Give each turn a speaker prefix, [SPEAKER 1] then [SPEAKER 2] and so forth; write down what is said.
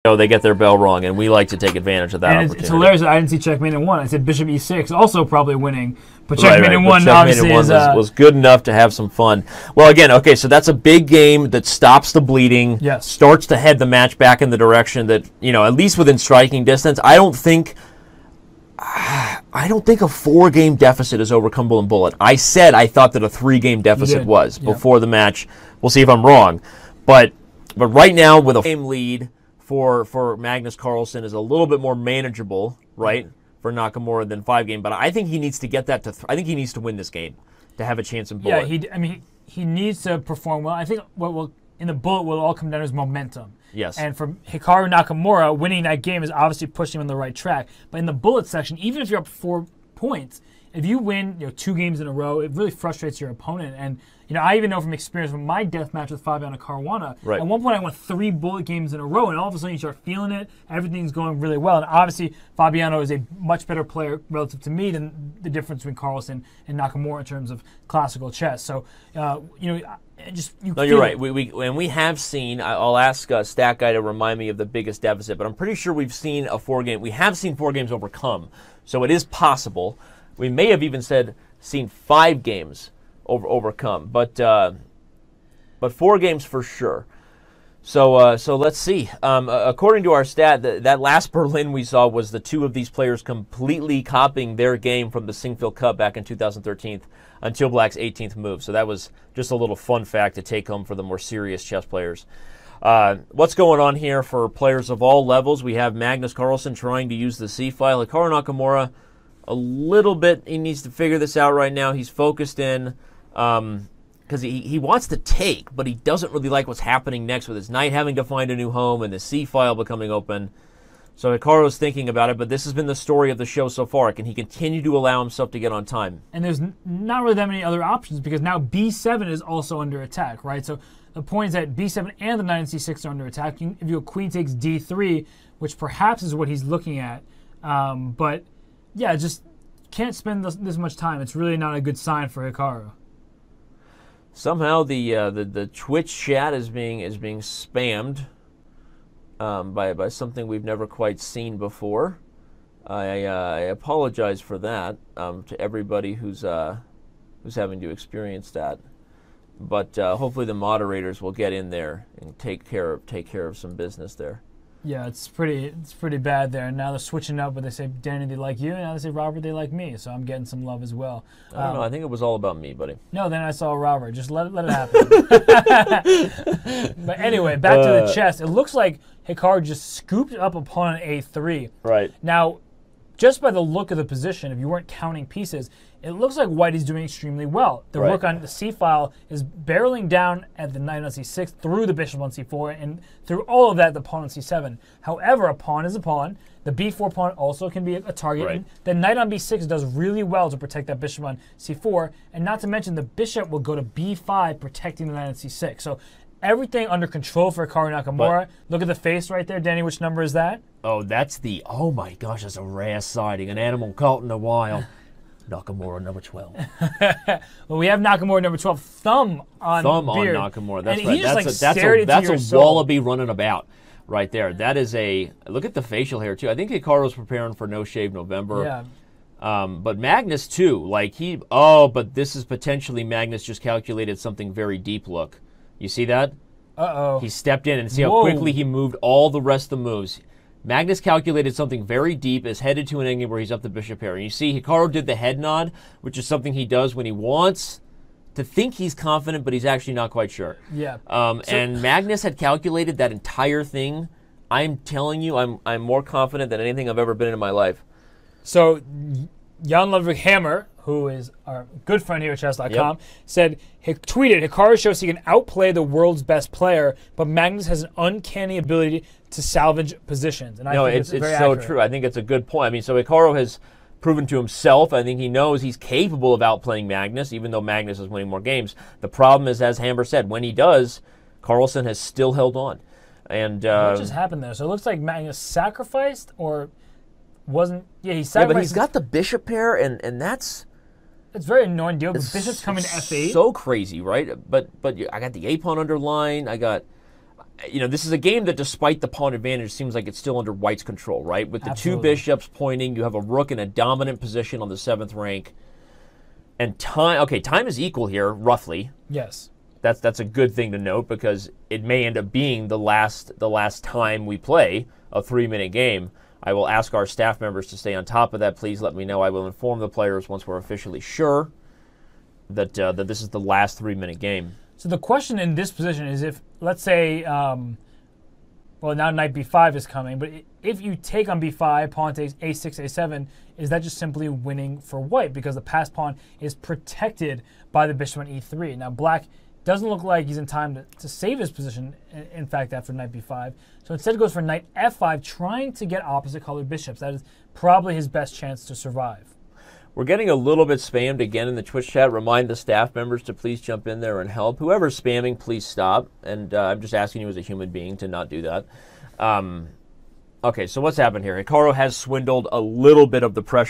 [SPEAKER 1] they get their bell rung, and we like to take advantage of that opportunity.
[SPEAKER 2] It's hilarious that I didn't see checkmate in 1. I said bishop e6, also probably winning, but checkmate in 1 obviously
[SPEAKER 1] was good enough to have some fun. Well, again, okay, so that's a big game that stops the bleeding,
[SPEAKER 2] yes,
[SPEAKER 1] starts to head the match back in the direction that, at least within striking distance. I don't think a 4-game deficit is overcomable in Bullet. I said I thought that a 3-game deficit was before the match. We'll see if I'm wrong, but right now with a game lead for Magnus Carlsen is a little bit more manageable, right, for Nakamura than 5-game. But I think he needs to get that to. I think he needs to win this game to have a chance in Bullet.
[SPEAKER 2] Yeah, he needs to perform well. I think what will in the Bullet will all come down to his momentum.
[SPEAKER 1] Yes.
[SPEAKER 2] And for Hikaru Nakamura, winning that game is obviously pushing him on the right track. But in the Bullet section, even if you're up 4 points, if you win 2 games in a row, it really frustrates your opponent. And I even know from experience from my death match with Fabiano Caruana, at one point I won 3 Bullet games in a row, and all of a sudden you start feeling it. Everything's going really well. And obviously Fabiano is a much better player relative to me than the difference between Carlsen and Nakamura in terms of classical chess. So,
[SPEAKER 1] No, you're right. We have seen. I'll ask Stat Guy to remind me of the biggest deficit, but I'm pretty sure we've seen a 4-game. We have seen 4 games overcome, so it is possible. We may have even seen 5 games overcome, but 4 games for sure. So let's see. According to our stat, that last Berlin we saw was the 2 of these players completely copying their game from the Singfield Cup back in 2013 until Black's 18th move. So that was just a little fun fact to take home for the more serious chess players. What's going on here for players of all levels? We have Magnus Carlsen trying to use the C file. Hikaru Nakamura, a little bit, he needs to figure this out right now. He's focused in because he wants to take, but he doesn't really like what's happening next with his knight having to find a new home and the C file becoming open. So Hikaru's thinking about it, but this has been the story of the show so far. Can he continue to allow himself to get on time?
[SPEAKER 2] And there's not really that many other options because now B7 is also under attack, right? So the point is that B7 and the knight and C6 are under attack. If your queen takes D3, which perhaps is what he's looking at, but yeah, just can't spend this much time. It's really not a good sign for Hikaru.
[SPEAKER 1] Somehow the Twitch chat is being spammed by something we've never quite seen before. I apologize for that to everybody who's having to experience that. But hopefully the moderators will get in there and take care of some business there.
[SPEAKER 2] Yeah, it's pretty bad there. And now they're switching up, but they say, Danny, they like you, and now they say, Robert, they like me. So I'm getting some love as well.
[SPEAKER 1] I don't know. I think it was all about me, buddy.
[SPEAKER 2] No, then I saw Robert. Just let it happen. But anyway, back to the chess. It looks like Hikaru just scooped up opponent A3.
[SPEAKER 1] Right.
[SPEAKER 2] Now, just by the look of the position, if you weren't counting pieces, it looks like White is doing extremely well. The rook on the C file is barreling down at the knight on C6 through the bishop on C4, and through all of that, the pawn on C7. However, a pawn is a pawn. The B4 pawn also can be a target.
[SPEAKER 1] Right.
[SPEAKER 2] And the knight on B6 does really well to protect that bishop on C4, and not to mention the bishop will go to B5, protecting the knight on C6. So everything under control for Hikaru Nakamura. Look at the face right there, Danny. Which number is that?
[SPEAKER 1] Oh, oh my gosh, that's a rare sighting. An animal caught in the wild. Nakamura, number 12.
[SPEAKER 2] Well, we have Nakamura, number 12. Thumb on beard.
[SPEAKER 1] On Nakamura. That's
[SPEAKER 2] and
[SPEAKER 1] right.
[SPEAKER 2] He just,
[SPEAKER 1] That's a
[SPEAKER 2] soul.
[SPEAKER 1] wallaby running about right there. That is look at the facial hair, too. I think Hikaru's preparing for No Shave November.
[SPEAKER 2] Yeah.
[SPEAKER 1] But Magnus, too. But this is potentially Magnus just calculated something very deep look. You see that?
[SPEAKER 2] Uh-oh.
[SPEAKER 1] He stepped in and see how quickly he moved all the rest of the moves. Magnus calculated something very deep, is headed to an angle where he's up the bishop pair. And you see Hikaru did the head nod, which is something he does when he wants to think he's confident, but he's actually not quite sure.
[SPEAKER 2] Yeah.
[SPEAKER 1] And Magnus had calculated that entire thing. I'm telling you, I'm more confident than anything I've ever been in my life.
[SPEAKER 2] So Jan Ludwig Hammer, who is our good friend here at chess.com, tweeted, Hikaru shows he can outplay the world's best player, but Magnus has an uncanny ability to salvage positions. And I think it's very
[SPEAKER 1] so
[SPEAKER 2] accurate.
[SPEAKER 1] true. I think it's a good point. I mean, so Hikaru has proven to himself, I think he knows he's capable of outplaying Magnus, even though Magnus is winning more games. The problem is, as Hammer said, when he does, Carlsen has still held on. And
[SPEAKER 2] what just happened there? So it looks like Magnus sacrificed, or wasn't? Yeah, he sacrificed.
[SPEAKER 1] Yeah, but he's got the bishop pair, and that's...
[SPEAKER 2] It's very annoying deal. The bishop's coming to F8.
[SPEAKER 1] So crazy, right? But I got the A pawn underlined. this is a game that, despite the pawn advantage, seems like it's still under white's control, right? With the two bishops pointing, you have a rook in a dominant position on the 7th rank. And time is equal here, roughly.
[SPEAKER 2] Yes.
[SPEAKER 1] That's a good thing to note, because it may end up being the last time we play a 3-minute game. I will ask our staff members to stay on top of that. Please let me know. I will inform the players once we're officially sure that this is the last 3-minute game.
[SPEAKER 2] So the question in this position is, if, let's say, well, now knight b5 is coming, but if you take on b5, pawn takes a6, a7, is that just simply winning for white? Because the passed pawn is protected by the bishop on e3. Now, black doesn't look like he's in time to save his position, in fact, after knight b5. So instead goes for knight f5, trying to get opposite colored bishops. That is probably his best chance to survive.
[SPEAKER 1] We're getting a little bit spammed again in the Twitch chat. Remind the staff members to please jump in there and help. Whoever's spamming, please stop. And I'm just asking you as a human being to not do that. Okay, so what's happened here? Hikaru has swindled a little bit of the pressure